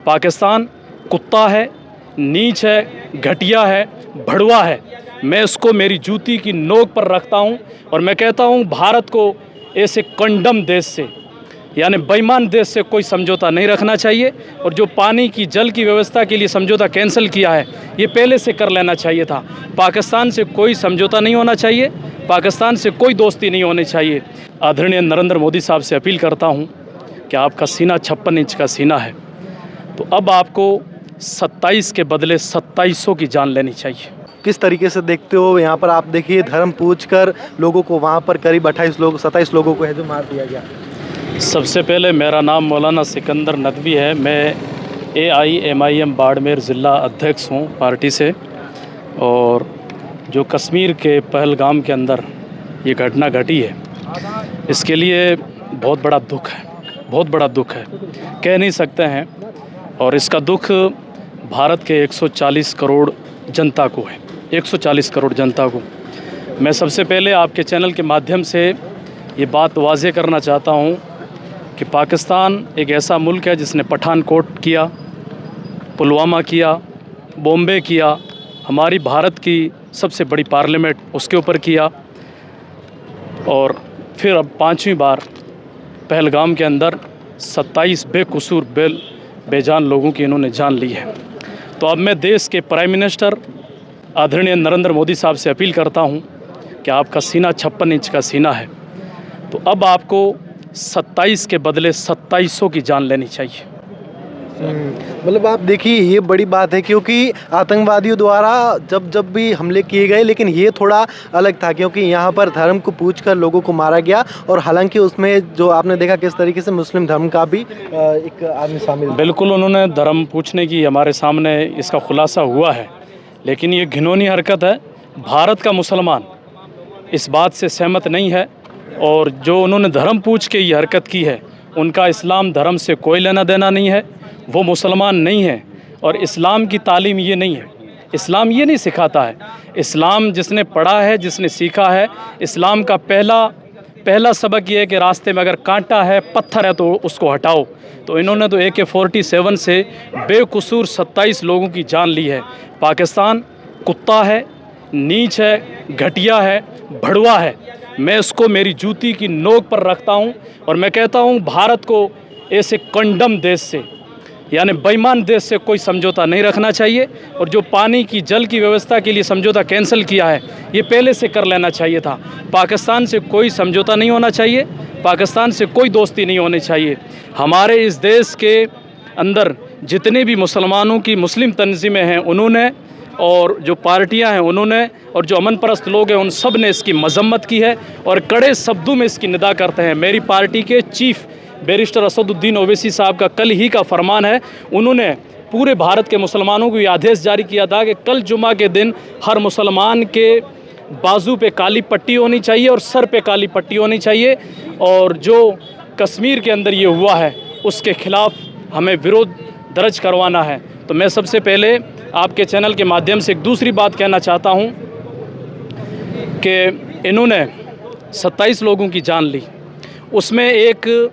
पाकिस्तान कुत्ता है, नीच है, घटिया है, भड़वा है। मैं इसको मेरी जूती की नोक पर रखता हूं और मैं कहता हूं भारत को ऐसे कंडम देश से यानी बेईमान देश से कोई समझौता नहीं रखना चाहिए। और जो पानी की जल की व्यवस्था के लिए समझौता कैंसिल किया है ये पहले से कर लेना चाहिए था। पाकिस्तान से कोई समझौता नहीं होना चाहिए, पाकिस्तान से कोई दोस्ती नहीं होनी चाहिए। आदरणीय नरेंद्र मोदी साहब से अपील करता हूं कि आपका सीना 56 इंच का सीना है, तो अब आपको 27 के बदले 2700 की जान लेनी चाहिए। किस तरीके से देखते हो? यहाँ पर आप देखिए धर्म पूछकर लोगों को वहाँ पर करीब 27 लोगों को है जो मार दिया गया। सबसे पहले मेरा नाम मौलाना सिकंदर नदवी है। मैं AIMIM बाड़मेर ज़िला अध्यक्ष हूँ पार्टी से। और जो कश्मीर के पहलगाम के अंदर ये घटना घटी है इसके लिए बहुत बड़ा दुख है, बहुत बड़ा दुख है, कह नहीं सकते हैं। और इसका दुख भारत के 140 करोड़ जनता को है, 140 करोड़ जनता को। मैं सबसे पहले आपके चैनल के माध्यम से ये बात वाज़ेह करना चाहता हूँ कि पाकिस्तान एक ऐसा मुल्क है जिसने पठानकोट किया, पुलवामा किया, बॉम्बे किया, हमारी भारत की सबसे बड़ी पार्लियामेंट उसके ऊपर किया, और फिर अब 5वीं बार पहलगाम के अंदर 27 बेकसूर बेजान लोगों की इन्होंने जान ली है। तो अब मैं देश के प्राइम मिनिस्टर आदरणीय नरेंद्र मोदी साहब से अपील करता हूं कि आपका सीना 56 इंच का सीना है, तो अब आपको 27 के बदले 2700 की जान लेनी चाहिए। मतलब आप देखिए ये बड़ी बात है, क्योंकि आतंकवादियों द्वारा जब भी हमले किए गए, लेकिन ये थोड़ा अलग था क्योंकि यहाँ पर धर्म को पूछकर लोगों को मारा गया। और हालांकि उसमें जो आपने देखा किस तरीके से मुस्लिम धर्म का भी एक आदमी शामिल। बिल्कुल, उन्होंने धर्म पूछने की हमारे सामने इसका खुलासा हुआ है, लेकिन ये घिनौनी हरकत है। भारत का मुसलमान इस बात से सहमत नहीं है, और जो उन्होंने धर्म पूछ के ये हरकत की है उनका इस्लाम धर्म से कोई लेना देना नहीं है, वो मुसलमान नहीं है। और इस्लाम की तालीम ये नहीं है, इस्लाम ये नहीं सिखाता है। इस्लाम जिसने पढ़ा है, जिसने सीखा है, इस्लाम का पहला सबक ये है कि रास्ते में अगर कांटा है, पत्थर है तो उसको हटाओ। तो इन्होंने तो AK-47 से बेकसूर 27 लोगों की जान ली है। पाकिस्तान कुत्ता है, नीच है, घटिया है, भड़वा है। मैं इसको मेरी जूती की नोक पर रखता हूं और मैं कहता हूं भारत को ऐसे कंडम देश से यानी बेईमान देश से कोई समझौता नहीं रखना चाहिए। और जो पानी की जल की व्यवस्था के लिए समझौता कैंसिल किया है ये पहले से कर लेना चाहिए था। पाकिस्तान से कोई समझौता नहीं होना चाहिए, पाकिस्तान से कोई दोस्ती नहीं होनी चाहिए। हमारे इस देश के अंदर जितने भी मुसलमानों की मुस्लिम तंजीमें हैं उन्होंने, और जो पार्टियां हैं उन्होंने, और जो अमन परस्त लोग हैं उन सब ने इसकी मजम्मत की है और कड़े शब्दों में इसकी निदा करते हैं। मेरी पार्टी के चीफ बैरिस्टर असदुद्दीन ओवैसी साहब का कल ही का फरमान है, उन्होंने पूरे भारत के मुसलमानों को ये आदेश जारी किया था कि कल जुमा के दिन हर मुसलमान के बाजू पे काली पट्टी होनी चाहिए और सर पे काली पट्टी होनी चाहिए। और जो कश्मीर के अंदर ये हुआ है उसके खिलाफ हमें विरोध दर्ज करवाना है। तो मैं सबसे पहले आपके चैनल के माध्यम से एक दूसरी बात कहना चाहता हूं कि इन्होंने 27 लोगों की जान ली, उसमें एक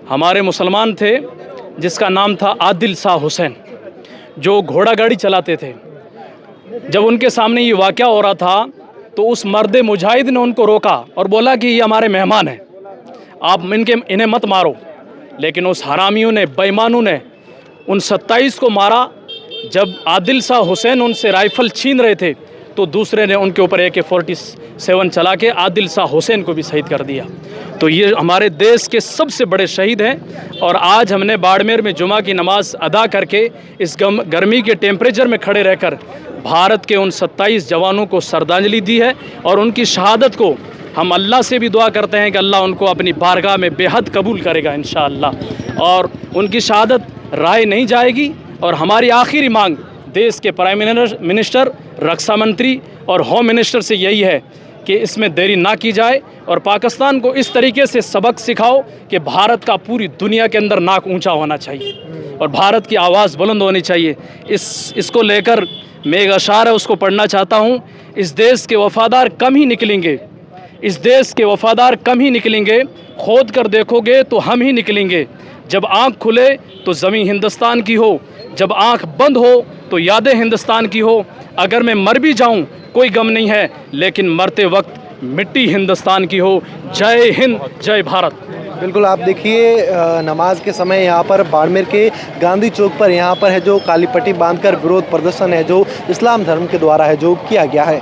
हमारे मुसलमान थे जिसका नाम था आदिल शाह हुसैन, जो घोड़ा गाड़ी चलाते थे। जब उनके सामने ये वाक़या हो रहा था तो उस मर्द मुजाहिद ने उनको रोका और बोला कि ये हमारे मेहमान हैं, आप इन्हें मत मारो। लेकिन उस हरामियों ने, बेईमानों ने उन 27 को मारा। जब आदिल शाह हुसैन उनसे राइफ़ल छीन रहे थे तो दूसरे ने उनके ऊपर AK-47 चला के आदिल शाह हुसैन को भी शहीद कर दिया। तो ये हमारे देश के सबसे बड़े शहीद हैं। और आज हमने बाड़मेर में जुमा की नमाज़ अदा करके इस गर्मी के टेम्परेचर में खड़े रहकर भारत के उन 27 जवानों को श्रद्धांजलि दी है। और उनकी शहादत को हम अल्लाह से भी दुआ करते हैं कि अल्लाह उनको अपनी बारगाह में बेहद कबूल करेगा इंशाअल्लाह। और उनकी शहादत राय नहीं जाएगी। और हमारी आखिरी मांग देश के प्राइम मिनिस्टर, रक्षा मंत्री और होम मिनिस्टर से यही है कि इसमें देरी ना की जाए और पाकिस्तान को इस तरीके से सबक सिखाओ कि भारत का पूरी दुनिया के अंदर नाक ऊंचा होना चाहिए और भारत की आवाज़ बुलंद होनी चाहिए। इसको लेकर मैं एक अशार है उसको पढ़ना चाहता हूँ। इस देश के वफ़ादार कम ही निकलेंगे, इस देश के वफ़ादार कम ही निकलेंगे, खोद कर देखोगे तो हम ही निकलेंगे। जब आँख खुले तो ज़मीं हिंदुस्तान की हो, जब आँख बंद हो तो यादें हिंदुस्तान की हो। अगर मैं मर भी जाऊं कोई गम नहीं है, लेकिन मरते वक्त मिट्टी हिंदुस्तान की हो। जय हिंद, जय भारत। बिल्कुल, आप देखिए नमाज के समय यहाँ पर बाड़मेर के गांधी चौक पर यहाँ पर है जो काली पट्टी बांधकर विरोध प्रदर्शन है जो इस्लाम धर्म के द्वारा है जो किया गया है।